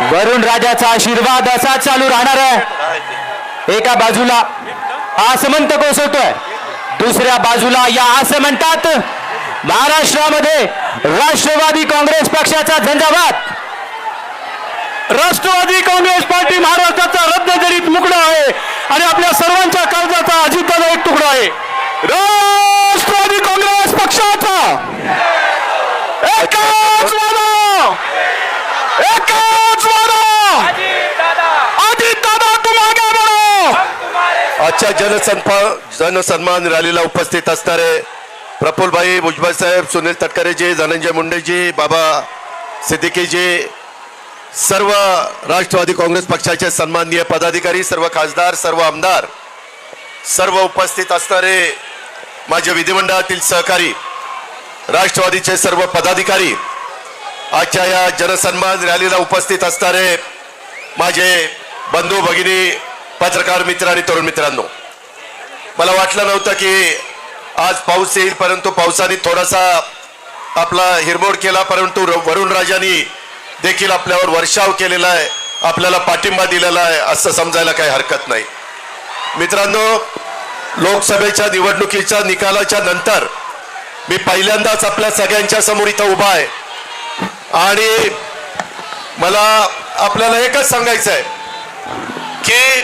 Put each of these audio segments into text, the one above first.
वरुण राजाचा आशीर्वाद असा चालू राहणार आहे। एका बाजूला आसमंत कोसळतोय, दुसऱ्या बाजूला या आसमंतात महाराष्ट्रामध्ये राष्ट्रवादी काँग्रेस पक्षाचा झंझावात। राष्ट्रवादी काँग्रेस पार्टी महाराष्ट्राचा रत्नजरीत मुकुट आहे आणि आपल्या सर्वांच्या काळजाचा अजितदादा एक तुकडा आहे। राष्ट्रवादी काँग्रेस पक्षाचा एकच वादा, एकच वादा, अजितदादा तुम आगे बढ़ो। आजच्या जनसन्मान रॅलीला उपस्थित असणारे प्रफुल्लभाई भुजबळ साहेब, सुनील तटकरेजी, धनंजय मुंडेजी, बाबा सिद्दीकीजी, सर्व राष्ट्रवादी काँग्रेस पक्षाचे सन्माननीय पदाधिकारी, सर्व खासदार, सर्व आमदार, सर्व उपस्थित असणारे माझे विधिमंडळातील सहकारी, राष्ट्रवादीचे सर्व पदाधिकारी, आजच्या या जनसन्मान रॅलीला उपस्थित असणारे माझे बंधू भगिनी, पत्रकार मित्र आणि तरुण मित्रांनो, मला वाटलं नव्हतं की आज पाऊस येईल, परंतु पावसाने थोडासा आपला हिरमोड केला, परंतु वरुण राजांनी देखील आपल्यावर वर्षाव केलेला आहे, आपल्याला पाठिंबा दिलेला आहे असं समजायला काही हरकत नाही। मित्रांनो, लोकसभेच्या निवडणुकीच्या निकालाच्या नंतर मी पहिल्यांदाच आपल्या सगळ्यांच्या समोर इथं उभा आहे आणि मला आपल्याला एकच सांगायचं आहे की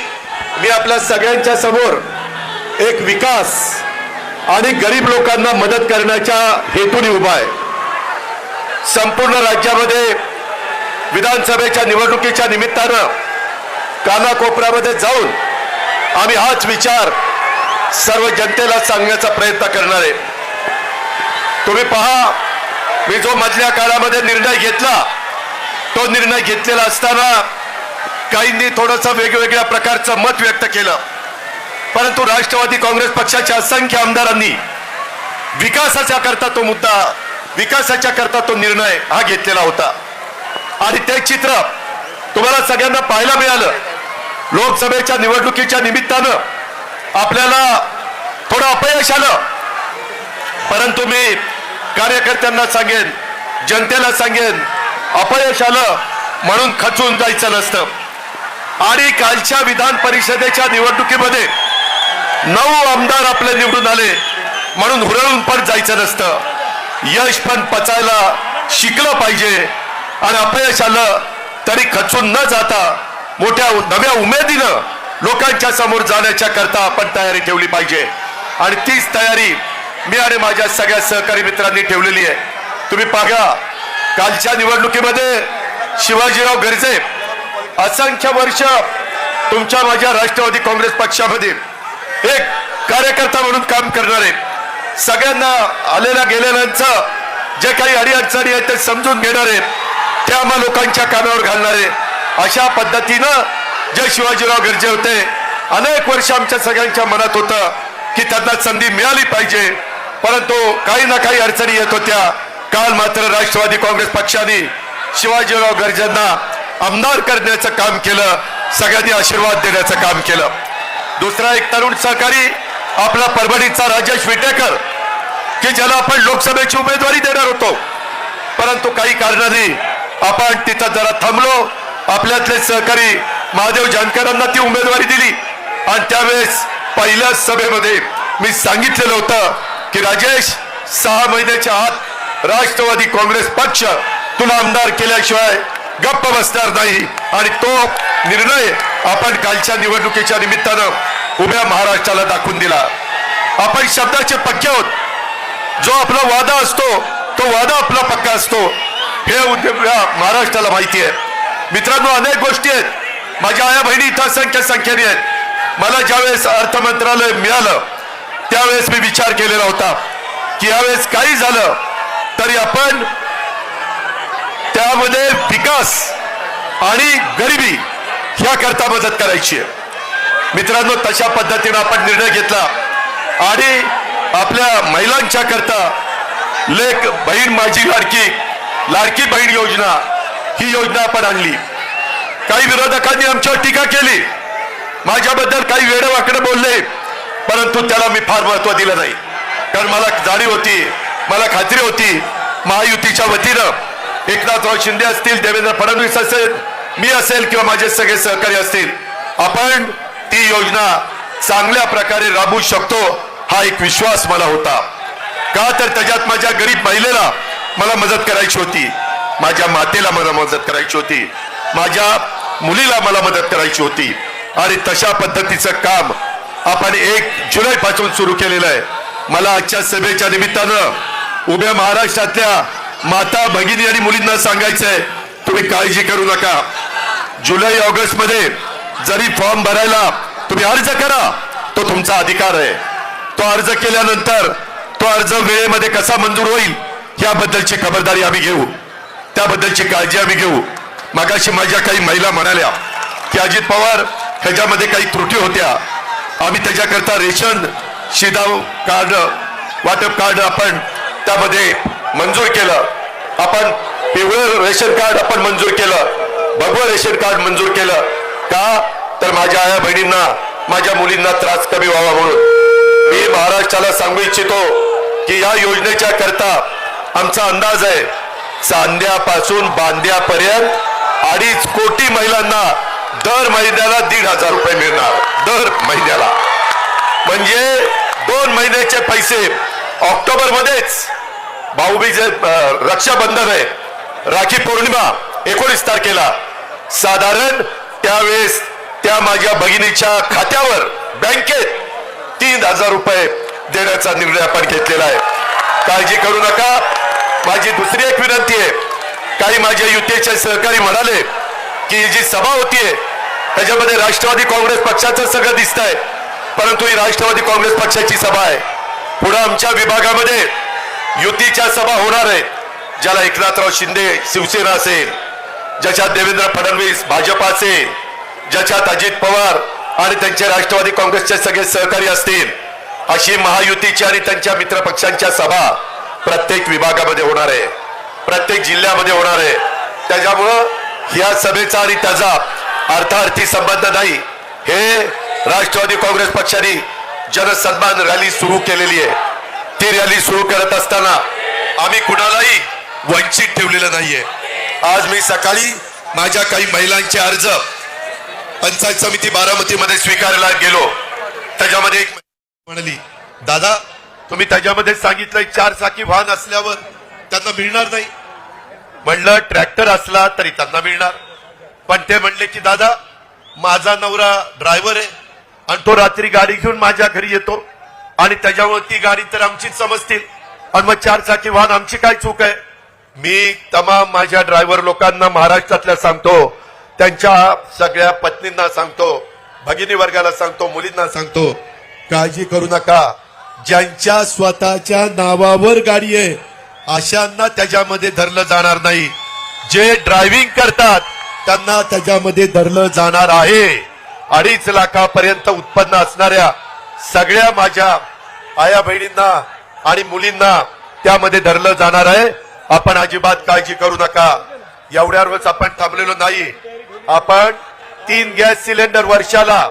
मी आपल्या सगळ्यांच्या समोर एक विकास आणि गरीब लोकांना मदत करण्याच्या हेतूने उभा आहे। संपूर्ण राज्यामध्ये विधानसभेच्या निवडणुकीच्या निमित्तानं कानाकोपऱ्यामध्ये जाऊन आम्ही हाच विचार सर्व जनतेला सांगण्याचा प्रयत्न करणार आहे। तुम्ही पहा, मी जो मधल्या काळामध्ये निर्णय घेतला, तो निर्णय घेतलेला असताना काहींनी थोडंसं वेगवेगळ्या प्रकारचं मत व्यक्त केलं, परंतु राष्ट्रवादी काँग्रेस पक्षाच्या असंख्य आमदारांनी विकासाच्या करता तो मुद्दा, विकासाच्या करता तो निर्णय हा घेतलेला होता आणि ते चित्र तुम्हाला सगळ्यांना पाहायला मिळालं। लोकसभेच्या निवडणुकीच्या निमित्तानं आपल्याला थोडं अपयश आलं, परंतु मी कार्यकर्त्यांना सांगेन, जनतेला सांगेन, अपयश आलं म्हणून खचून जायचं नसतं आणि कालच्या विधान परिषदेच्या निवडणुकीमध्ये 9 आमदार आपले निवडून आले म्हणून हुरळून पण जायचं नसतं। यश पण पचायला शिकलं पाहिजे आणि अपयश आलं तरी खचून न जाता मोठ्या नव्या उमेदीनं लोकांच्या समोर जाण्याच्या करता आपण तयारी ठेवली पाहिजे आणि तीच तयारी मी आणि माझ्या सगळ्या सहकारी मित्रांनी ठेवलेली आहे। तुम्ही पाहा, कालच्या निवडणुकीमध्ये शिवाजीराव गर्जे असंख्य वर्ष तुमच्या माझ्या राष्ट्रवादी काँग्रेस पक्षामध्ये एक कार्यकर्ता म्हणून काम करणारे, सगळ्यांना आलेल्या गेलेल्यांचं जे काही अडीअडचणी आहेत ते समजून घेणारे, ते आम्हा लोकांच्या कानावर घालणारे, अशा पद्धतीनं जे शिवाजीराव गर्जे होते, अनेक वर्ष आमच्या सगळ्यांच्या मनात होतं की त्यांना संधी मिळाली पाहिजे, परंतु काही ना काही अडचणी येत होत्या। काल मात्र राष्ट्रवादी काँग्रेस पक्षाने शिवाजीराव गर्जेंना आमदार करण्याचं काम केलं, सगळ्यांनी आशीर्वाद देण्याचं काम केलं। दुसरा एक तरुण सहकारी आपला परभणीचा राजेश विटेकर, की ज्याला आपण लोकसभेची उमेदवारी देणार होतो, परंतु काही कारणाने आपण तिथं जरा थांबलो। आपल्यातले सहकारी महादेव जानकरांना ती उमेदवारी दिली आणि त्यावेळेस पहिल्या सभेमध्ये मी सांगितलेलं होतं की राजेश, 6 महिन्याच्या आत राष्ट्रवादी काँग्रेस पक्ष तुला आमदार केल्याशिवाय गप्प बसणार नाही आणि तो निर्णय आपण कालच्या निवडणुकीच्या निमित्तानं उभ्या महाराष्ट्राला दाखवून दिला। आपण शब्दाचे पक्के आहोत, जो आपला वादा असतो तो वादा आपला पक्का असतो, हे महाराष्ट्राला माहिती आहे। मित्रांनो, अनेक गोष्टी आहेत, माझ्या आया बहिणी इथं असंख्य संख्येने आहेत। मला ज्यावेळेस अर्थ मंत्रालय मिळालं त्यावेळेस मी विचार केलेला होता की यावेळेस काही झालं तरी आपण त्यामध्ये विकास आणि गरिबी ह्याकरता मदत करायची आहे। मित्रांनो, तशा पद्धतीने आपण निर्णय घेतला आणि आपल्या महिलांच्या करता लेक बहीण माझी लाडकी बहीण योजना, ही योजना आपण आणली। काही विरोधकांनी आमच्यावर टीका केली, माझ्याबद्दल काही वेडेवाकडे बोलले, परंतु त्याला मी फार महत्व दिलं नाही, कारण मला जाणीव होती, मला खात्री होती महायुतीच्या वतीनं एकनाथराव शिंदे असतील, देवेंद्र फडणवीस असेल, मी असेल किंवा माझे सगळे सहकारी असतील, आपण ती योजना चांगल्या प्रकारे राबवू शकतो हा एक विश्वास मला होता. का तर त्याच्यात माझ्या गरीब महिलेला मला मदत करायची होती, माझ्या मातेला मला मदत करायची होती, माझ्या मुलीला मला मदत करायची होती. आणि तशा पद्धतीचं काम आपण 1 जुलै पासून सुरू केलेलं आहे. मला आजच्या सभेच्या निमित्तानं उभ्या महाराष्ट्रातल्या माता भगिनी आणि मुलींना सांगायचंय, तुम्ही काळजी करू नका. जुलै ऑगस्ट मध्ये जरी फॉर्म भरायला तुम्ही अर्ज करा, तो तुमचा अधिकार आहे. तो अर्ज केल्यानंतर तो अर्ज वेळेमध्ये कसा मंजूर होईल याबद्दलची खबरदारी आम्ही घेऊ, त्याबद्दलची काळजी आम्ही घेऊ. मागाशी माझ्या काही महिला म्हणाल्या की अजित पवार ह्याच्यामध्ये काही त्रुटी होत्या, आम्ही त्याच्याकरता रेशन शिधाव कार्ड वाटप कार्ड आपण त्यामध्ये मंजूर केलं, आपण पिवळं रेशन कार्ड आपण मंजूर केलं, भगवं रेशन कार्ड मंजूर केलं. का तर माझ्या आया बहिणींना माझ्या मुलींना त्रास कमी व्हावा म्हणून. मी महाराष्ट्राला सांगू इच्छितो की या योजनेच्या करता आमचा अंदाज आहे चांद्यापासून बांद्यापर्यंत 2.5 कोटी महिलांना दर महिन्याला 1,500 रुपये मिळणार, दर महिन्याला. म्हणजे 2 महिन्याचे पैसे. ऑक्टोबर मध्येच भाऊबीज रक्षाबंधन आहे, राखी पौर्णिमा 19 तारखेला, साधारण त्यावेळेस त्या माझ्या भगिनीच्या खात्यावर बँकेत 3,000 रुपये देण्याचा निर्णय आपण घेतलेला आहे. काळजी करू नका. माझी दुसरी एक विनंती आहे, काही माझ्या युतीचे सहकारी म्हणाले की जी सभा होतीये त्याच्यामध्ये राष्ट्रवादी काँग्रेस पक्षाचं सगळं दिसतंय, परंतु ही राष्ट्रवादी काँग्रेस पक्षाची सभा आहे. पुढे आमच्या विभागामध्ये युतीच्या सभा होणार आहेत, ज्याला एकनाथराव शिंदे शिवसेना असेल, ज्याच्यात देवेंद्र फडणवीस भाजप असेल, ज्याच्यात अजित पवार आणि त्यांचे राष्ट्रवादी काँग्रेसचे सगळे सहकारी असतील, अशी महायुतीची आणि त्यांच्या मित्रपक्षांच्या सभा प्रत्येक विभागामध्ये होणार आहे, प्रत्येक जिल्ह्यामध्ये होणार आहे. त्याच्यामुळं या सभेचा आणि त्याचा अर्थार्थी संबंध नाही. हे राष्ट्रवादी काँग्रेस पक्षाने जनसन्मान रॅली सुरू केलेली आहे. ती रॅली सुरू करत असताना आम्ही कुणालाही वंचित ठेवलेलं नाहीये. आज मी सकाळी माझ्या काही महिलांचे अर्ज पंचायत समिती बारामतीमध्ये स्वीकारायला गेलो. त्याच्यामध्ये एक म्हणाली, दादा तुम्ही त्याच्यामध्ये सांगितलंय 4 चाकी वाहन असल्यावर त्यांना मिळणार नाही. म्हणलं ट्रॅक्टर असला तरी त्यांना मिळणार. पण ते म्हणले की दादा माझा नवरा ड्रायव्हर आहे आणि तो रात्री गाडी घेऊन माझ्या घरी येतो आणि त्याच्यामुळे ती गाडी तर आमचीच समजतील आणि मग 4 चाकी वाहन आमची काय चूक आहे. मी तमाम माझ्या ड्रायव्हर लोकांना महाराष्ट्रातल्या सांगतो, त्यांच्या सगळ्या पत्नींना सांगतो, भगिनी वर्गाला सांगतो, मुलींना सांगतो, काळजी करू नका. ज्यांच्या स्वतःच्या नावावर गाडी आहे अशांना त्याच्यामध्ये धरलं जाणार नाही. जे ड्रायव्हिंग करतात त्यांना त्याच्यामध्ये धरलं जाणार आहे. 2.5 लाखापर्यंत उत्पन्न असणाऱ्या सगळ्या माझ्या आया बहिणींना आणि मुलींना त्यामध्ये धरलं जाणार आहे. आपण अजिबात काळजी करू नका. एवढ्यावरच आपण थांबलेलो नाही. आपण 3 गॅस सिलेंडर वर्षाला,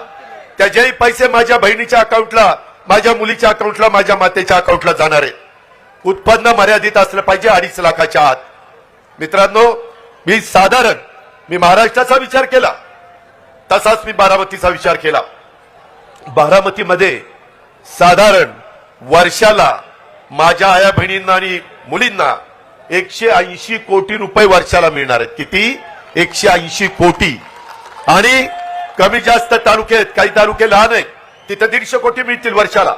त्याचेही पैसे माझ्या बहिणीच्या अकाउंटला, माझ्या मुलीच्या अकाउंटला, माझ्या मातेच्या अकाउंटला जाणार आहे. उत्पन्न मर्यादित असलं पाहिजे 2.5 लाखाच्या आत. मित्रांनो, मी महाराष्ट्राचा विचार केला तसाच मी बारामतीचा विचार केला. बारामतीमध्ये साधारण वर्षाला माझ्या आया बहिणींना आणि मुलींना 180 कोटी रुपये वर्षाला मिळणार आहेत. किती? 180 कोटी. आणि कमी जास्त तालुके आहेत, काही तालुके लहान आहेत, तिथे 150 कोटी मिळतील वर्षाला.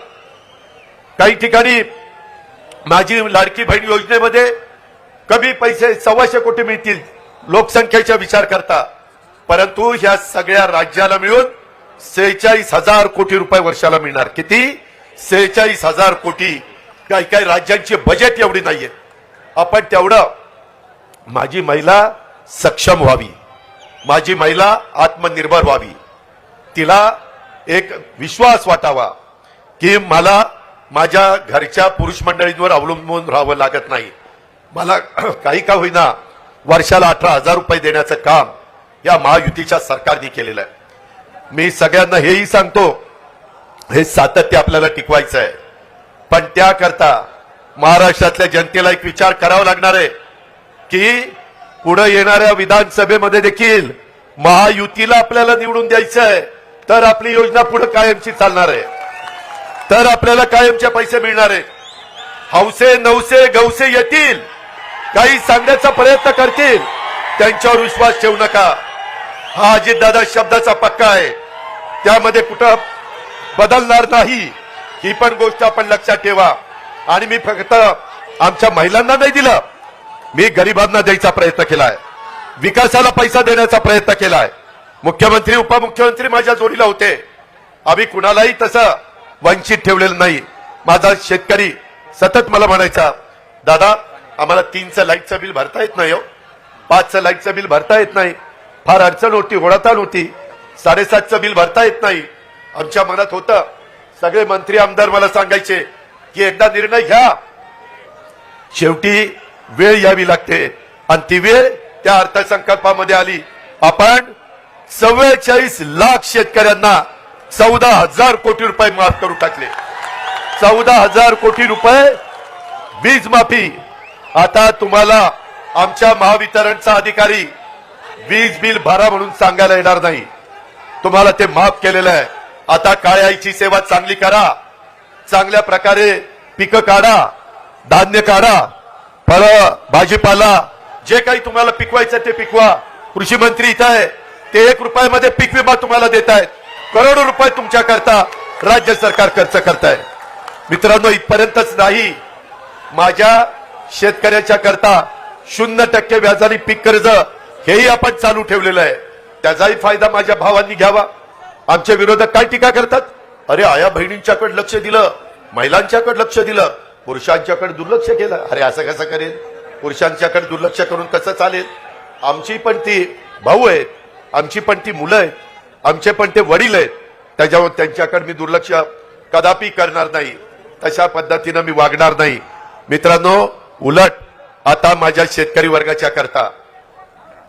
काही ठिकाणी माझी लाडकी बहीण योजनेमध्ये कमी पैसे 125 कोटी मिळतील लोकसंख्येचा विचार करता. परंतु ह्या सगळ्या राज्याला मिळून 46,000 कोटी रुपये वर्षाला मिळणार. किती? 46,000 कोटी. काही काही राज्यांची बजेट एवढी नाहीये. आपण तेवढं माझी महिला सक्षम व्हावी, माझी महिला आत्मनिर्भर व्हावी, तिला एक विश्वास वाटावा की मला माझ्या घरच्या पुरुष मंडळींवर अवलंबून राहावं लागत नाही. मला काही का होईना वर्षाला 18,000 रुपये देण्याचं काम या महायुतीच्या सरकारने केलेलं आहे. मी सगळ्यांना हेही सांगतो, हे सातत्य आपल्याला टिकवायचं आहे. पण त्याकरता महाराष्ट्रातल्या जनतेला एक विचार करावा लागणार आहे की पुढे येणाऱ्या विधानसभेमध्ये देखील महायुतीला आपल्याला निवडून द्यायचं आहे तर आपली योजना पुढे कायमची चालणार आहे, तर आपल्याला कायमचे पैसे मिळणार आहेत. हौसे नवसे गवसे येतील, काही सांगण्याचा प्रयत्न करतील, त्यांच्यावर विश्वास ठेवू नका. हा अजितदादा शब्दाचा पक्का आहे, त्यामध्ये कुठं बदलणार नाही, ही पण गोष्ट आपण लक्षात ठेवा. आणि मी फक्त आमच्या महिलांना नाही दिलं, मी गरिबांना द्यायचा प्रयत्न केलाय, विकासाला पैसा देण्याचा प्रयत्न केलाय. मुख्यमंत्री उपमुख्यमंत्री माझ्या जोडीला होते, आम्ही कुणालाही तसं वंचित ठेवलेलं नाही. माझा शेतकरी सतत मला म्हणायचा, दादा आम्हाला 3चं लाईटचं बिल भरता येत नाही, 5चं लाईटचं बिल भरता येत नाही, फार अडचण होती, होळाताण होती, 7.5चं बिल भरता येत नाही. आमच्या मनात होतं, सगळे मंत्री आमदार मला सांगायचे की एकदा निर्णय घ्या, शेवटी वेळ यावी लागते, आणि ती वेळ त्या अर्थसंकल्पामध्ये आली. आपण 44 लाख शेतकऱ्यांना 14,000 कोटी रुपये माफ करून टाकले. 14,000 कोटी रुपये वीज माफी. आता तुम्हाला आमच्या महावितरणचा अधिकारी वीज बिल भरा म्हणून सांगायला येणार नाही, तुम्हाला ते माफ केलेलं आहे. आता काळ्या आईची सेवा चांगली करा, चांगल्या प्रकारे पिकं काढा, धान्य काढा, फळं भाजीपाला जे काही तुम्हाला पिकवायचं ते पिकवा. कृषी मंत्री इथं आहे, ते 1 रुपयामध्ये पीक विमा तुम्हाला देत आहेत. करोडो रुपये तुमच्याकरता राज्य सरकार खर्च करताय. मित्रांनो, इथपर्यंतच नाही, माझ्या शेतकऱ्याच्या करता 0% व्याजाने पीक कर्ज हेही आपण चालू ठेवलेलं आहे. त्याचाही फायदा माझ्या भावांनी घ्यावा. आमचे विरोधक काय टीका करतात, अरे आया बहिणींच्याकडे लक्ष दिलं, महिलांच्याकडे लक्ष दिलं, पुरुषांच्याकडे दुर्लक्ष केलं. अरे असं कसं करेल, पुरुषांच्याकडे दुर्लक्ष करून कसं चालेल? आमची पण ती भाऊ आहेत, आमची पण ती मुलं आहेत, आमचे पण ते वडील आहेत, त्याच्यावर त्यांच्याकडे मी दुर्लक्ष कदापि करणार नाही, तशा पद्धतीनं मी वागणार नाही. मित्रांनो, उलट आता माझ्या शेतकरी वर्गाच्या करता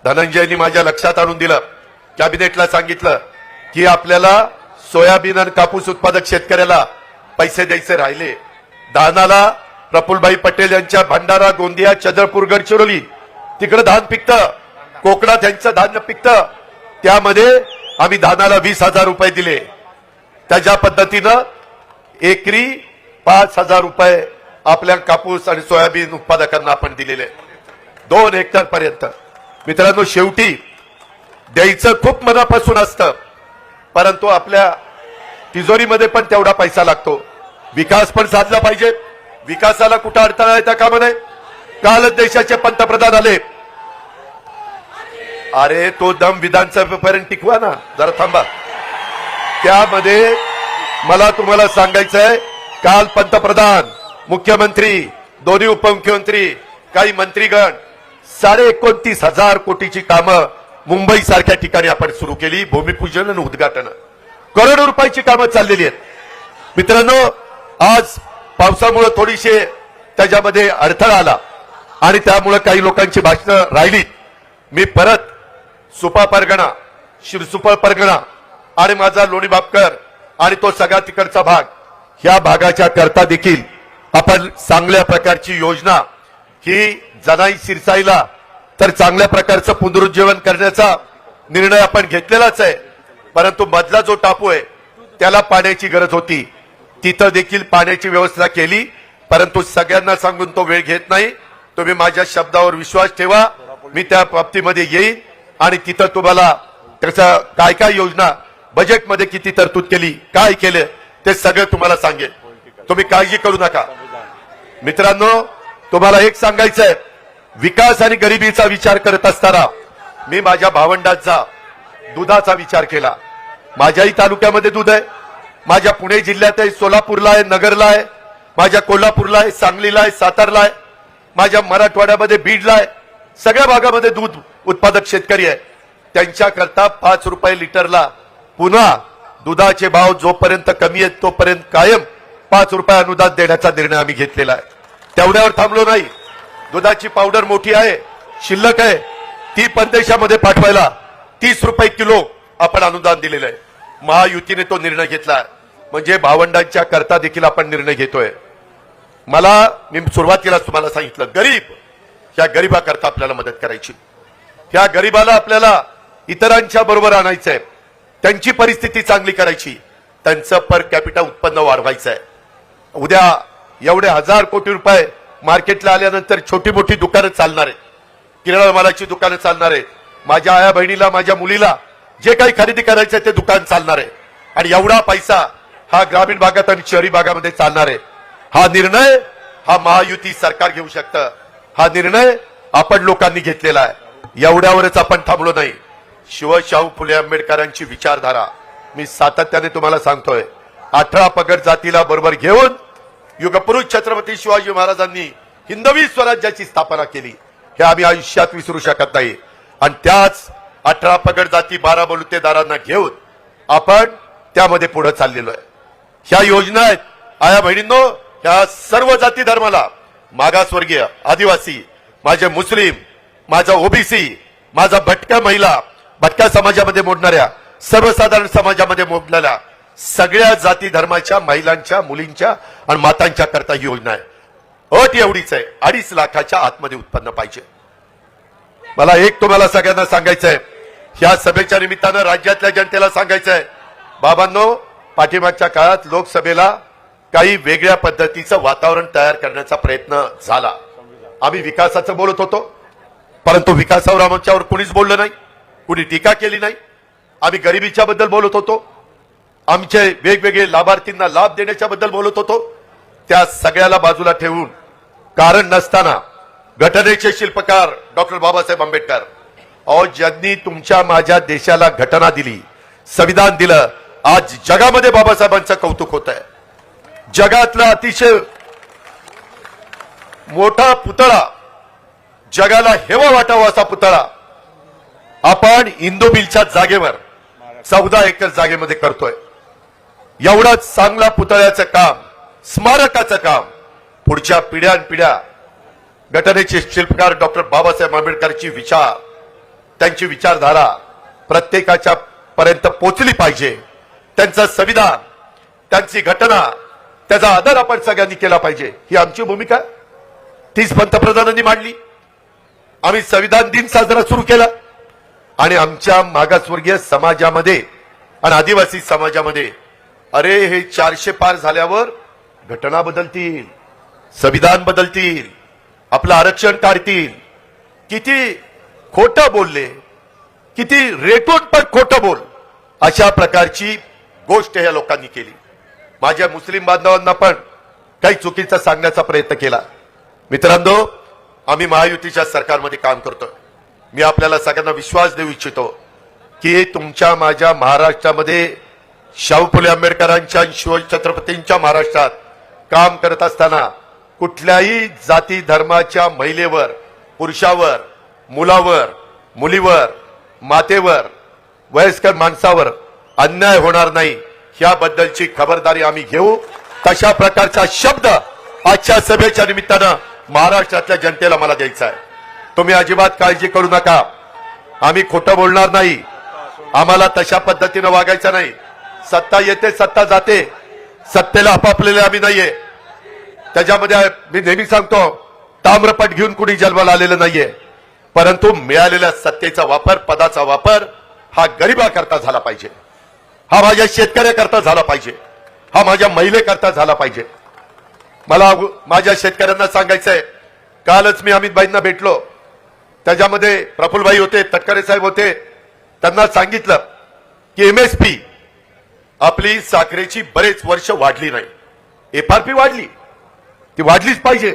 धनंजयनी माझ्या लक्षात आणून दिलं, कॅबिनेटला सांगितलं की आपल्याला सोयाबीन आणि कापूस उत्पादक शेतकऱ्याला पैसे द्यायचे राहिले. धानाला प्रफुल्लभाई पटेल यांच्या भंडारा गोंदिया चंद्रपूर गडचिरोली तिकडे धान पिकतं, कोकणात यांचं धान्य पिकतं, त्यामध्ये आम्ही धानाला 20,000 रुपये दिले. त्याच्या पद्धतीनं एकरी 5,000 रुपये आपल्या कापूस आणि सोयाबीन उत्पादकांना आपण दिलेले 2 हेक्टर पर्यंत. मित्रांनो, शेवटी द्यायचं खूप मनापासून असतं, परंतु आपल्या तिजोरीमध्ये पण तेवढा पैसा लागतो. विकास पण साधला पाहिजे, विकासाला कुठं अडथळा येता कामा नये. कालच देशाचे पंतप्रधान आले, अरे तो दम विधानसभेपर्यंत टिकवा ना, जरा थांबा. त्यामध्ये मला तुम्हाला सांगायचं आहे, काल पंतप्रधान, मुख्यमंत्री, दोन्ही उपमुख्यमंत्री, काही मंत्रीगण 29,500 कोटीची कामं मुंबई सारख्या ठिकाणी आपण सुरू केली. भूमिपूजन आणि उद्घाटन, करोडो रुपयाची कामं चाललेली आहेत. मित्रांनो, आज पावसामुळे थोडीशी त्याच्यामध्ये अडथळा आला आणि त्यामुळे काही लोकांची भाषणं राहिली. मी परत सुपा परगणा, शिरसुपा परगणा आणि माझा लोणी बापकर आणि तो सगळा तिकडचा भाग, ह्या भागाच्या करता देखील आपण चांगल्या प्रकारची योजना ही जनाई शिरसाईला तर चांगल्या प्रकारचं पुनरुज्जीवन करण्याचा निर्णय आपण घेतलेलाच आहे. परंतु मधला जो टापू आहे त्याला पाण्याची गरज होती, तिथं देखील पाण्याची व्यवस्था केली. परंतु सगळ्यांना सांगून तो वेळ घेत नाही. तुम्ही माझ्या शब्दावर विश्वास ठेवा, मी त्या बाबतीमध्ये येईन आणि तिथं तुम्हाला त्याचा काय काय योजना, बजेटमध्ये किती तरतूद केली, काय केले, ते सगळं तुम्हाला सांगेन. तुम्ही काळजी करू नका. मित्रांनो, तुम्हाला एक सांगायचं आहे, विकास आणि गरिबीचा विचार करत असताना मी माझ्या भावंडांचा दुधाचा विचार केला. माझ्याही तालुक्यामध्ये दूध आहे, माझ्या पुणे जिल्ह्यात आहे, सोलापूरला आहे, नगरला आहे, माझ्या कोल्हापूरला आहे, सांगलीला आहे, सातारला आहे, माझ्या मराठवाड्यामध्ये बीडला आहे. सगळ्या भागामध्ये दूध उत्पादक शेतकरी आहे. त्यांच्याकरता 5 रुपये लिटरला पुन्हा दुधाचे भाव जोपर्यंत कमी आहेत तोपर्यंत कायम 5 रुपये अनुदान देण्याचा निर्णय आम्ही घेतलेला आहे. तेवढ्यावर थांबलो नाही. दुधाची पावडर मोठी आहे, शिल्लक आहे, ती परदेशामध्ये पाठवायला 30 रुपये किलो आपण अनुदान दिलेलं आहे. महायुतीने तो निर्णय घेतला, म्हणजे भावंडांच्या करता देखील आपण निर्णय घेतोय. मी सुरुवातीलाच तुम्हाला सांगितलं, गरीब, ह्या गरीबाकरता आपल्याला मदत करायची. ह्या गरीबाला आपल्याला इतरांच्या बरोबर आणायचंय, त्यांची परिस्थिती चांगली करायची, त्यांचं पर कॅपिटा उत्पन्न वाढवायचं आहे. उद्या एवढे 1000 कोटी रुपये मार्केटला आल्यानंतर छोटी मोठी दुकानं चालणार आहेत, किराणा मालाची दुकानं चालणार आहेत, माझ्या आया बहिणीला, माझ्या मुलीला जे काही खरेदी करायचं ते दुकान चालणार आहे. आणि एवढा पैसा हा ग्रामीण भागात आणि शहरी भागामध्ये चालणार आहे. हा निर्णय हा महायुती सरकार घेऊ शकतं. हा निर्णय आपण लोकांनी घेतलेला आहे. एवढ्यावरच आपण थांबलो नाही. शिवशाहू फुले आंबेडकरांची विचारधारा मी सातत्याने तुम्हाला सांगतोय. 18 पगड जातीला बरोबर घेऊन युगपुरुष छत्रपती शिवाजी महाराजांनी हिंदवी स्वराज्याची स्थापना केली. हे आम्ही आयुष्यात विसरू शकत नाही. आणि त्याच 18 पगड जाती 12 बलुतेदारांना घेऊन आपण त्यामध्ये पुढे चाललेलो आहे. ह्या योजना आहेत आया बहिणींनो, ह्या सर्व जाती धर्माला, मागासवर्गीय, आदिवासी, माझे मुस्लिम, माझा ओबीसी, माझा भटक्या महिला, भटक्या समाजामध्ये मोडणाऱ्या, सर्वसाधारण समाजामध्ये मोडलेल्या सगळ्या जाती धर्माच्या महिलांच्या, मुलींच्या आणि मातांच्या करता ही योजना आहे. अट एवढीच आहे, 2.5 लाखाच्या आतमध्ये उत्पन्न पाहिजे. मला एक तुम्हाला सगळ्यांना सांगायचं आहे, ह्या सभेच्या निमित्तानं राज्यातल्या जनतेला सांगायचं आहे, बाबांनो, पाठीमागच्या काळात लोकसभेला काही वेगळ्या पद्धतीचं वातावरण तयार करण्याचा प्रयत्न झाला. आम्ही विकासाचं बोलत होतो, परंतु विकासावर आमच्यावर कुणीच बोललं नाही, कुणी टीका केली नाही. आम्ही गरिबीच्या बद्दल बोलत होतो, आमचे वेगवेगळे लाभार्थींना लाभ देण्याच्या बद्दल बोलत होतो. त्या सगळ्याला बाजूला ठेवून कारण नसताना घटनेचे शिल्पकार डॉक्टर बाबासाहेब आंबेडकर, अहो ज्यांनी तुमच्या माझ्या देशाला घटना दिली, संविधान दिलं, आज जगामध्ये बाबासाहेबांचं कौतुक होत आहे. जगातला अतिशय मोठा पुतळा, जगाला हेवा वाटावा असा पुतळा आपण इंदू मिलच्या जागेवर 14 एकर जागेमध्ये करतोय. एवढाच चांगला पुतळ्याचं काम, स्मारकाचं काम पुढच्या पिढ्यानपिढ्या घटनेचे शिल्पकार डॉक्टर बाबासाहेब आंबेडकरची विचार, त्यांची विचारधारा प्रत्येकाच्या पर्यंत पोहोचली पाहिजे. त्यांचं संविधान, त्यांची घटना, त्याचा आदर आपण सगळ्यांनी केला पाहिजे. ही आमची भूमिका, तीच पंतप्रधानांनी मांडली. आम्ही संविधान दिन साजरा सुरू केला आणि आमच्या मागासवर्गीय समाजामध्ये आणि आदिवासी समाजामध्ये अरे हे 400 पार झाल्यावर घटना बदलतील, संविधान बदलतील, आपलं आरक्षण काढतील. किती खोटं बोलले, किती रेटून पण खोटं बोल, अशा प्रकारची गोष्ट या लोकांनी केली. माझ्या मुस्लिम बांधवांना पण काही चुकीचं सांगण्याचा प्रयत्न केला. मित्रांनो, आम्ही महायुतीच्या सरकारमध्ये काम करतोय. मी आपल्याला सगळ्यांना विश्वास देऊ इच्छितो की तुमच्या माझ्या महाराष्ट्रामध्ये शाहू फुले आंबेडकरांच्या शिवछत्रपतींच्या महाराष्ट्रात काम करत असताना कुठल्याही जाती धर्माच्या महिलेवर, पुरुषावर, मुलावर, मुलीवर, मातेवर, वयस्कर माणसावर अन्याय होणार नाही, याबद्दलची खबरदारी आम्ही घेऊ. तशा प्रकारचा शब्द आजच्या सभेच्या निमित्तानं महाराष्ट्रातल्या जनतेला मला द्यायचा आहे. तुम्ही अजिबात काळजी करू नका, आम्ही खोटं बोलणार नाही, आम्हाला तशा पद्धतीनं वागायचं नाही. सत्ता येते, सत्ता जाते, सत्तेला आपापलेले आम्ही नाहीये. त्याच्यामध्ये मी नेहमी सांगतो, ताम्रपट घेऊन कुणी जन्माला आलेलं नाहीये, परंतु मिळालेल्या सत्तेचा वापर, पदाचा वापर हा गरिबाकरता झाला पाहिजे, हा माझ्या शेतकऱ्याकरता झाला पाहिजे, हा माझ्या महिलेकरता झाला पाहिजे. मला माझ्या शेतकऱ्यांना सांगायचंय, कालच मी अमितभाईंना भेटलो, त्याच्यामध्ये प्रफुल्लभाई होते, तटकरे साहेब होते. त्यांना सांगितलं की एमएसपी आपली साखरेची बरेच वर्ष वाढली नाही, एफआरपी वाढली, ती वाढलीच पाहिजे,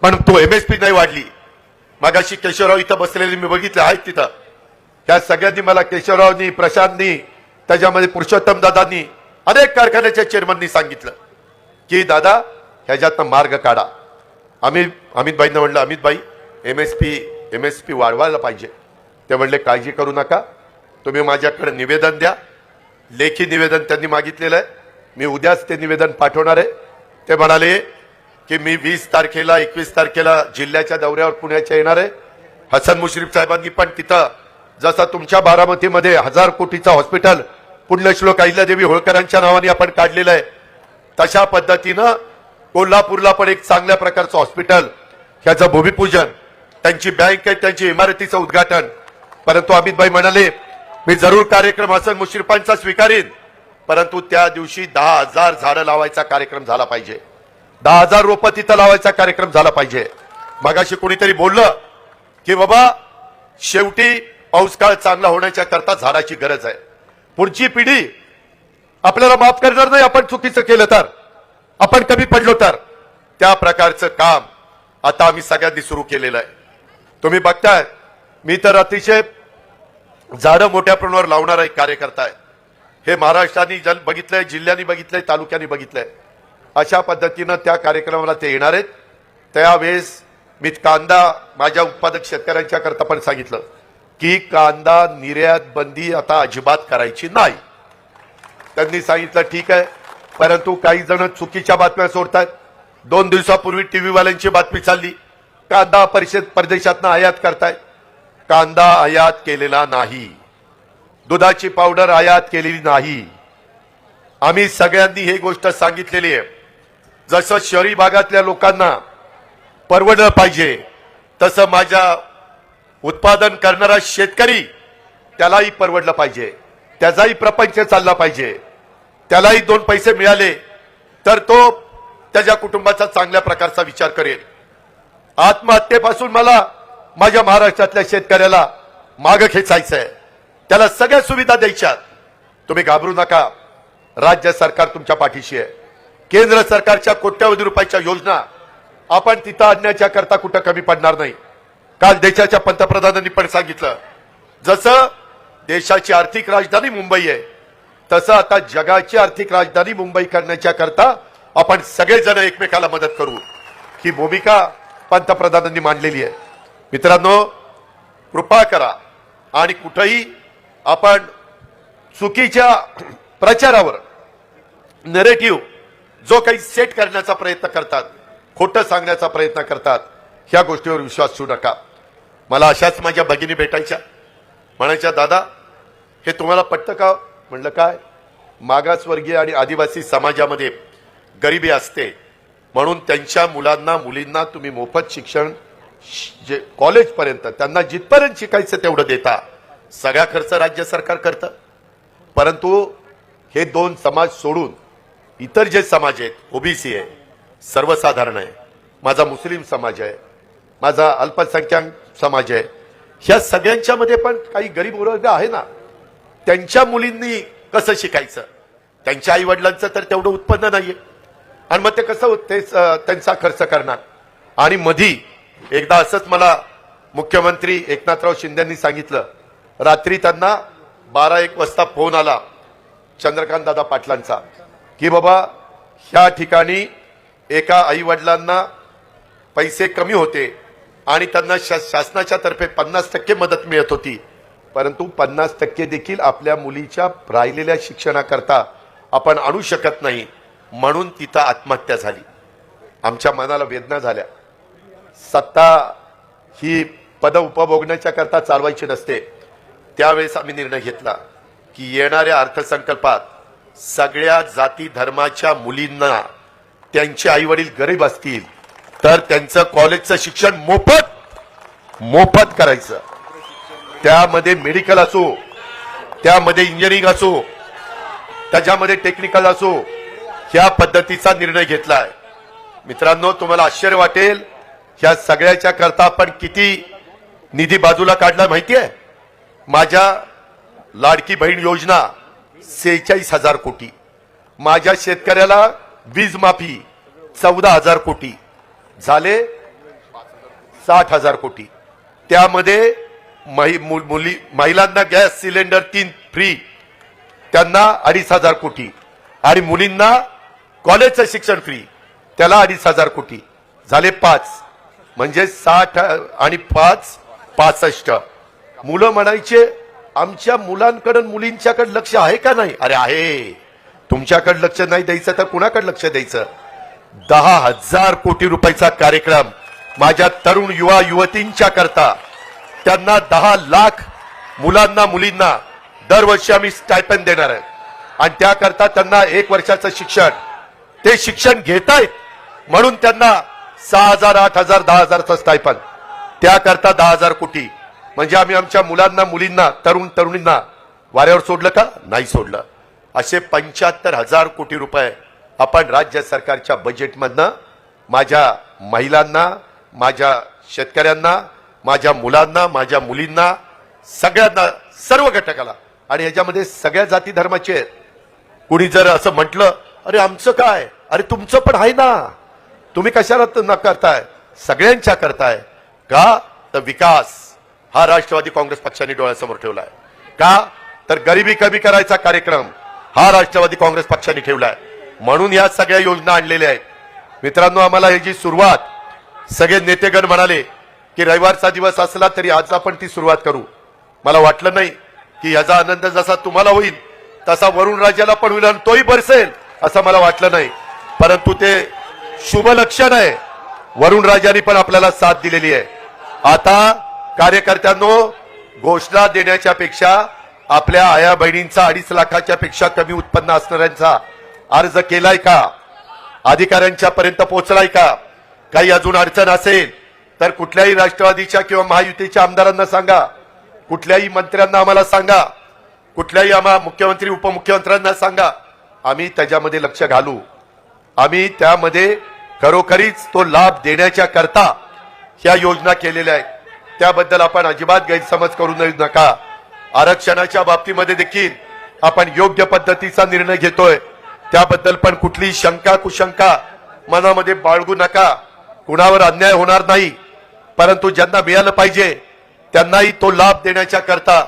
पण तो एमएसपी नाही वाढली. मगाशी केशवराव इथं बसलेले मी बघितले आहेत तिथं, त्या सगळ्यांनी मला, केशवरावनी, प्रशांतनी, त्याच्यामध्ये पुरुषोत्तम दादांनी, अनेक कारखान्याच्या चेअरमननी सांगितलं की दादा ह्याच्यातनं मार्ग काढा. आम्ही अमितभाईंना म्हणलं, अमितभाई एमएसपी वाढवायला पाहिजे. ते म्हणले काळजी करू नका, तुम्ही माझ्याकडे निवेदन द्या. लेखी निवेदन त्यांनी मागितलेलं आहे, मी उद्याच ते निवेदन पाठवणार आहे. ते म्हणाले की मी 20 तारखेला 21 तारखेला जिल्ह्याच्या दौऱ्यावर पुण्याच्या येणार आहे. हसन मुश्रीफ साहेबांनी पण तिथं जसा तुमच्या बारामतीमध्ये 1000 कोटीचा हॉस्पिटल पुण्यश्लोक अहिल्यादेवी होळकरांच्या नावाने आपण काढलेलं आहे, तशा पद्धतीनं कोल्हापूरला पण एक चांगल्या प्रकारचं हॉस्पिटल, ह्याचं भूमिपूजन, त्यांची बँक आहे, त्यांची इमारतीचं उद्घाटन. परंतु अमितभाई म्हणाले मी जरूर कार्यक्रम हसन मुश्रीफांचा स्वीकारीन, परंतु त्या दिवशी 10,000 झाडं लावायचा कार्यक्रम झाला पाहिजे. 10,000 रोपं तिथं लावायचा कार्यक्रम झाला पाहिजे. मगाशी कोणीतरी बोललं की बाबा शेवटी पाऊसकाळ चांगला होण्याच्या करता झाडाची गरज आहे. पुढची पिढी आपल्याला माफ करणार नाही आपण चुकीचं केलं तर, आपण कमी पडलो तर. त्या प्रकारचं काम आता आम्ही सगळ्यांनी सुरू केलेलं आहे. तुम्ही बघताय मी तर अतिशय झाडं मोठ्या प्रमाणावर लावणारा एक कार्यकर्ता आहे. हे महाराष्ट्राने बघितलंय, जिल्ह्यांनी बघितलंय, तालुक्यांनी बघितलंय. अशा पद्धतीनं त्या कार्यक्रमाला ते येणार आहेत. त्यावेळेस मी कांदा माझ्या उत्पादक शेतकऱ्यांच्या करता पण सांगितलं की कांदा निर्यात बंदी आता अजिबात करायची नाही. त्यांनी सांगितलं ठीक आहे, परंतु काही जण चुकीच्या बातम्या सोडतात. 2 दिवसापूर्वी टीव्ही वाल्यांची बातमी चालली, कांदा परदेशातनं आयात करताय. कांदा आयात केलेला नाही, दुधाची पावडर आयात केलेली नाही. आम्ही सगळ्यांनी ही गोष्ट सांगितलेली आहे. जसं शहरी भागातल्या लोकांना परवडलं पाहिजे, तसं माझ्या उत्पादन करणारा शेतकरी त्यालाही परवडलं पाहिजे, त्याचाही प्रपंच चालला पाहिजे, त्यालाही 2 पैसे मिळाले तर तो त्याच्या कुटुंबाचा चांगल्या प्रकारचा विचार करेल. आत्महत्येपासून मला माझ्या महाराष्ट्रातल्या शेतकऱ्याला मागं खेचायचंय, त्याला सगळ्या सुविधा द्यायच्यात. तुम्ही घाबरू नका, राज्य सरकार तुमच्या पाठीशी आहे. केंद्र सरकारच्या कोट्यवधी रुपयाच्या योजना आपण तिथं आणण्याच्या करता कुठं कमी पडणार नाही. काल देशाच्या पंतप्रधानांनी पण सांगितलं, जसं देशाची आर्थिक राजधानी मुंबई आहे तसं आता जगाची आर्थिक राजधानी मुंबई करण्याच्या करता आपण सगळेजण एकमेकाला मदत करू. ही भूमिका पंतप्रधानांनी मांडलेली आहे. मित्रांनो, कृपा करा आणि कुठेही आपण चुकीच्या प्रचारावर नरेटिव्ह जो काही सेट करण्याचा प्रयत्न करतात, खोटं सांगण्याचा प्रयत्न करतात, ह्या गोष्टीवर विश्वास ठेवू नका. मला अशाच माझ्या भगिनी भेटायच्या, म्हणायच्या दादा हे तुम्हाला पटतं का? म्हणलं काय, मागासवर्गीय आणि आदिवासी समाजामध्ये गरिबी असते म्हणून त्यांच्या मुलांना मुलींना तुम्ही मोफत शिक्षण जे कॉलेजपर्यंत त्यांना जिथपर्यंत शिकायचं तेवढं देता. सगळा खर्च राज्य सरकार करतं. परंतु हे 2 समाज सोडून इतर जे समाज आहेत, ओबीसी आहे, सर्वसाधारण आहे, माझा मुस्लिम समाज आहे, माझा अल्पसंख्याक समाज आहे, ह्या सगळ्यांच्या मध्ये पण काही गरीब वर्ग आहे ना, त्यांच्या मुलींनी कसं शिकायचं? त्यांच्या आई वडिलांचं तर तेवढं उत्पन्न नाहीये आणि मग ते कसं त्यांचा खर्च करणार? आणि मधी एकदा असंच मला मुख्यमंत्री एकनाथराव शिंदेंनी सांगितलं, रात्री त्यांना 12-1 वाजता फोन आला चंद्रकांत दादा पाटलांचा की बाबा ह्या ठिकाणी एका आई वडिलांना पैसे कमी होते आणि त्यांना शासनाच्या तर्फे 50% मदत मिळत होती, परंतु 50% देखील आपल्या मुलीच्या राहिलेल्या शिक्षणाकरता आपण आणू शकत नाही, म्हणून तिथं आत्महत्या झाली. आमच्या मनाला वेदना झाल्या. सत्ता ही पद उपभोगण्याच्या करता चालवायची नसते. त्यावेळेस आम्ही निर्णय घेतला की येणाऱ्या अर्थसंकल्पात सगळ्या जाती धर्माच्या मुलींना त्यांचे आई वडील गरीब असतील तर त्यांचं कॉलेजचं शिक्षण मोफत करायचं. त्यामध्ये मेडिकल असो, त्यामध्ये इंजिनिअरिंग असो, त्याच्यामध्ये टेक्निकल असो, ह्या पद्धतीचा निर्णय घेतलाय. मित्रांनो, तुम्हाला आश्चर्य वाटेल, ह्या सगळ्याच्या करता आपण किती निधी बाजूला काढला माहितीये? माझ्या लाडकी बहीण योजना 46,000 कोटी, माझ्या शेतकऱ्याला वीज माफी 14,000 कोटी, झाले 60,000 कोटी. त्यामध्ये महिलांना गॅस सिलेंडर 3 फ्री, त्यांना 2,500 कोटी आणि मुलींना कॉलेजचं शिक्षण फ्री, त्याला 2,500 कोटी, झाले 5. म्हणजे 60 आणि 5 65. मुलं म्हणायचे आमच्या मुलांकडे मुलींच्याकडे लक्ष आहे का नाही? अरे आहे. तुमच्याकडे लक्ष नाही द्यायचं तर कुणाकडे लक्ष द्यायचं? 10,000 कोटी रुपयाचा कार्यक्रम माझ्या तरुण युवा युवतींच्या करता, त्यांना 10 लाख मुलांना मुलींना दरवर्षी आम्ही स्टायपेंड देणार आहे आणि त्याकरता त्यांना 1 वर्षाचं शिक्षण, ते शिक्षण घेतायत म्हणून त्यांना 6,000 8,000 10,000चं स्टायपेंड, त्याकरता 10,000 कोटी. म्हणजे आम्ही आमच्या मुलांना मुलींना तरुण तरुणींना वाऱ्यावर सोडलं का? नाही सोडलं. असे 75,000 कोटी रुपये आपण राज्य सरकारच्या बजेटमधनं माझ्या महिलांना, माझ्या शेतकऱ्यांना, माझ्या मुलांना, माझ्या मुलींना, सगळ्यांना, सर्व घटकाला, आणि ह्याच्यामध्ये सगळ्या जाती धर्माचे आहेत. कुणी जर असं म्हटलं, अरे आमचं काय, अरे तुमचं पण आहे ना, तुम्ही कशाला न करताय? सगळ्यांच्या करताय का? तर विकास हा राष्ट्रवादी काँग्रेस पक्षाने डोळ्यासमोर ठेवलाय. का? तर गरिबी कमी करायचा कार्यक्रम हा राष्ट्रवादी काँग्रेस पक्षाने ठेवलाय. म्हणून या सगळ्या योजना आणलेल्या आहेत. मित्रांनो, आम्हाला याची सुरुवात सगळे नेतेगण म्हणाले की रविवारचा दिवस असला तरी आज आपण ती सुरुवात करू. मला वाटलं नाही की याचा आनंद जसा तुम्हाला होईल तसा वरुण राजाला पण होईल आणि तोही बरसेल असं मला वाटलं नाही. परंतु ते शुभ लक्षण आहे. वरुण राजाने पण आपल्याला साथ दिलेली आहे. आता कार्यकर्त्यांनो, घोषणा देण्याच्या पेक्षा आपल्या आया बहिणींचा 2.5 लाखाच्या पेक्षा कमी उत्पन्न असणाऱ्यांचा अर्ज केलाय का? अधिकाऱ्यांच्या पर्यंत पोहोचलाय का? काही अजून अडचण असेल तर कुठल्याही राष्ट्रवादीच्या किंवा महायुतीच्या आमदारांना सांगा, कुठल्याही मंत्र्यांना आम्हाला सांगा, कुठल्याही आम्हा मुख्यमंत्री उपमुख्यमंत्र्यांना सांगा. आम्ही त्याच्यामध्ये लक्ष घालू. आम्ही त्यामध्ये खरोखरीच तो लाभ देण्याच्या करता ह्या योजना केलेल्या आहेत. त्याबद्दल आपण अजिबात गैरसमज करू नका. आरक्षणाच्या बाबतीमध्ये देखील आपण योग्य पद्धतीचा निर्णय घेतोय. त्याबद्दल पण कुठलीही शंका कुशंका मनामध्ये बाळगू नका. कुणावर अन्याय होणार नाही, परंतु ज्यांना मिळालं पाहिजे त्यांनाही तो लाभ देण्याच्या करता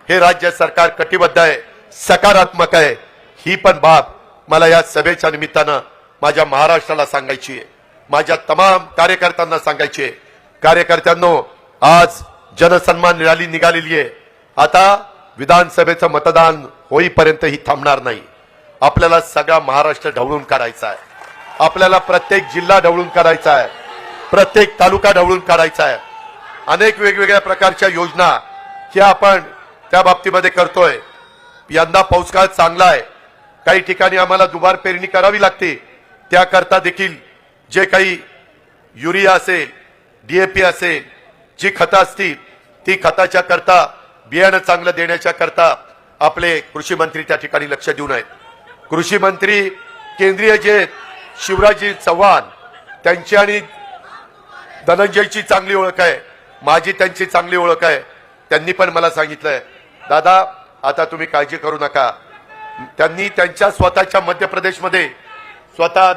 हे राज्य सरकार कटिबद्ध आहे, सकारात्मक आहे. ही पण बाब मला या सभेच्या निमित्तानं माझ्या महाराष्ट्राला सांगायची आहे, माझ्या तमाम कार्यकर्त्यांना सांगायची आहे. कार्यकर्त्यांनो, आज जनसन्मान रॅली निघालेली आहे. आता विधानसभेचं मतदान होईपर्यंत ही थांबणार नाही. आपल्याला सगळा महाराष्ट्र ढवळून काढायचा आहे. आपल्याला प्रत्येक जिल्हा ढवळून काढायचा आहे, प्रत्येक तालुका ढवळून काढायचा आहे. अनेक वेगवेगळ्या प्रकारच्या योजना ह्या आपण त्या बाबतीमध्ये करतोय. यंदा पाऊसकाळ चांगला आहे. काही ठिकाणी आम्हाला दुबार पेरणी करावी लागते. त्याकरता देखील जे काही युरिया असेल, डीएपी असेल, जी खतं असतील ती खताच्या करता, बियाणं चांगलं देण्याच्या करता आपले कृषी मंत्री त्या ठिकाणी लक्ष देऊन आहेत. कृषी मंत्री केंद्रीय जे शिवराजजी चव्हाण, त्यांची आणि धनंजयची चांगली ओळख आहे, माझी त्यांची चांगली ओळख आहे. त्यांनी पण मला सांगितलंय, दादा आता तुम्ही काळजी करू नका. त्यांनी त्यांच्या स्वतःच्या मध्य प्रदेशमध्ये, स्वतः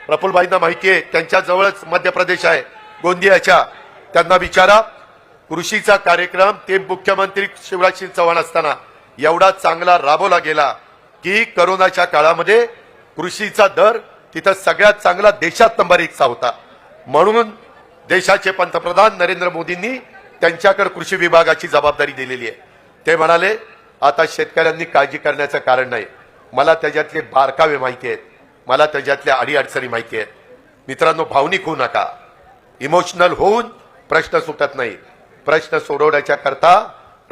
प्रफुल्लभाईंना माहिती आहे, त्यांच्या जवळच मध्य प्रदेश आहे गोंदियाच्या, त्यांना विचारा. कृषीचा कार्यक्रम ते मुख्यमंत्री शिवराजसिंग चव्हाण असताना एवढा चांगला राबवला गेला की करोनाच्या काळामध्ये कृषीचा दर तिथं सगळ्यात चांगला देशात नंबर 1 होता. म्हणून देशाचे पंतप्रधान नरेंद्र मोदींनी त्यांच्याकडे कृषी विभागाची जबाबदारी दिलेली आहे. ते म्हणाले, आता शेतकऱ्यांनी काळजी करण्याचं कारण नाही. मला त्याच्यातले बारकावे माहिती आहेत, मला त्याच्यातल्या अडीअडचणी माहिती आहेत. मित्रांनो, भावनिक होऊ नका. इमोशनल होऊन प्रश्न सुटत नाही. प्रश्न सोडवण्याच्या करता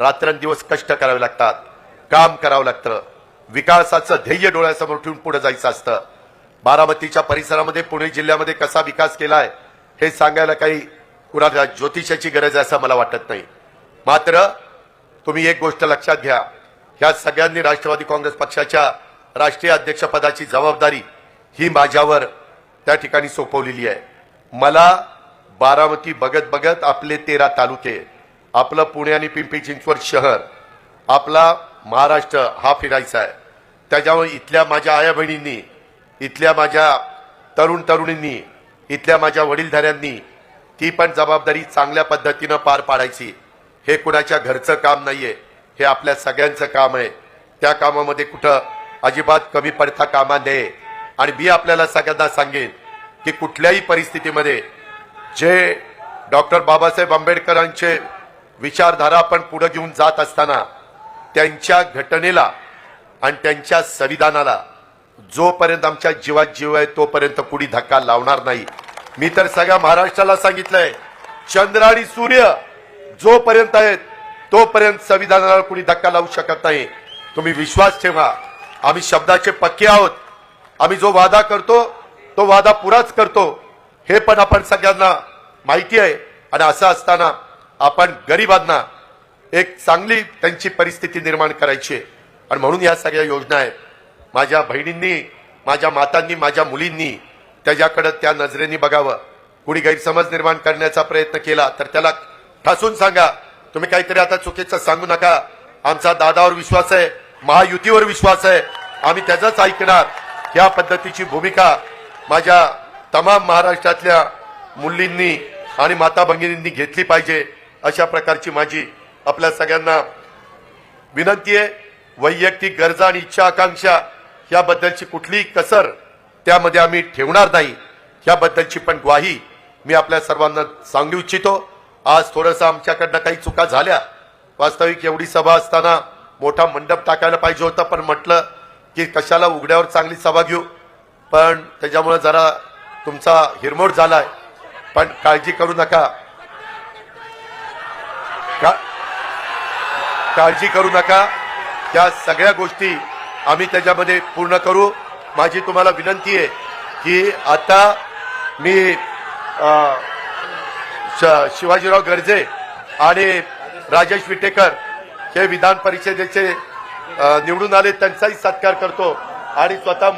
रात्रंदिवस कष्ट करावे लागतात, काम करावं लागतं. विकासाचं ध्येय डोळ्यासमोर ठेवून पुढे जायचं असतं. बारामतीच्या परिसरामध्ये, पुणे जिल्ह्यामध्ये कसा विकास केलाय हे सांगायला काही कुणाला ज्योतिषाची गरज आहे असं मला वाटत नाही. मात्र तुम्ही एक गोष्ट लक्षात घ्या, ह्या सगळ्यांनी राष्ट्रवादी काँग्रेस पक्षाच्या राष्ट्रीय अध्यक्षपदाची जबाबदारी ही माझ्यावर त्या ठिकाणी सोपवलेली आहे. मला बारामती बघत बघत आपले 13 तालुके, आपलं पुणे आणि पिंपरी चिंचवड शहर, आपला महाराष्ट्र हा फिरायचा आहे. त्याच्यामुळे इथल्या माझ्या आया बहिणींनी, इथल्या माझ्या तरुण तरुणींनी, इथल्या माझ्या वडीलधाऱ्यांनी ती पण जबाबदारी चांगल्या पद्धतीनं पार पाडायची. हे कुणाच्या घरचं काम नाहीये, हे आपल्या सगळ्यांचं काम आहे. त्या कामामध्ये कुठं अजिबात कमी पडता कामा नये. आणि मी आपल्याला सगळ्यांना सांगेन की कुठल्याही परिस्थितीमध्ये जे डॉक्टर बाबासाहेब आंबेडकरांचे विचारधारा आपण पुढे घेऊन जात असताना त्यांच्या घटनेला आणि त्यांच्या संविधानाला जोपर्यंत आमच्या जीवात जीव आहे तोपर्यंत कुणी धक्का लावणार नाही. मी तर सगळ्या महाराष्ट्राला सांगितलंय, चंद्र आणि सूर्य जोपर्यंत आहेत तोपर्यंत संविधानाला कुणी धक्का लावू शकत नाही. तुम्ही विश्वास ठेवा, आम्ही शब्दाचे पक्के आहोत. आम्ही जो वादा करतो तो वादा पुराच करतो, हे पण आपण सगळ्यांना माहिती आहे. आणि असं असताना आपण गरिबांना एक चांगली त्यांची परिस्थिती निर्माण करायची आहे. आणि म्हणून या सगळ्या योजना आहेत. माझ्या बहिणींनी, माझ्या मातांनी, माझ्या मुलींनी त्याच्याकडे त्या नजरेने बघावं. कुणी गैरसमज निर्माण करण्याचा प्रयत्न केला तर त्याला ठासून सांगा. तुम्ही काहीतरी आता चुकीचं सांगू नका. आमचा दादावर विश्वास आहे, महायुतीवर विश्वास आहे, आम्ही त्याचंच ऐकणार. या पद्धतीची भूमिका माझ्या तमाम महाराष्ट्रातल्या मुलींनी आणि माता भगिनींनी घेतली पाहिजे. अशा प्रकारची माझी आपल्या सगळ्यांना विनंती आहे. वैयक्तिक गरजा आणि इच्छा आकांक्षा याबद्दलची कुठलीही कसर त्यामध्ये आम्ही ठेवणार नाही, याबद्दलची पण ग्वाही मी आपल्या सर्वांना सांगू इच्छितो. आज थोडंसं आमच्याकडनं काही चुका झाल्या. वास्तविक एवढी सभा असताना मोठा मंडप टाकायला पाहिजे होता, पण म्हटलं की कशाला उघड्यावर चांगली सभा घेऊ, पण त्याच्यामुळे जरा तुमचा हिरमोड झालाय. पण काळजी करू नका, काळजी करू नका. त्या सगळ्या गोष्टी आम्ही त्याच्यामध्ये पूर्ण करू. माझी तुम्हाला विनंती आहे की आता मी शिवाजीराव गर्जे आणि राजेश विटेकर हे विधान परिषदेचे निवडून आले, त्यांचाही सत्कार करतो आणि स्वतः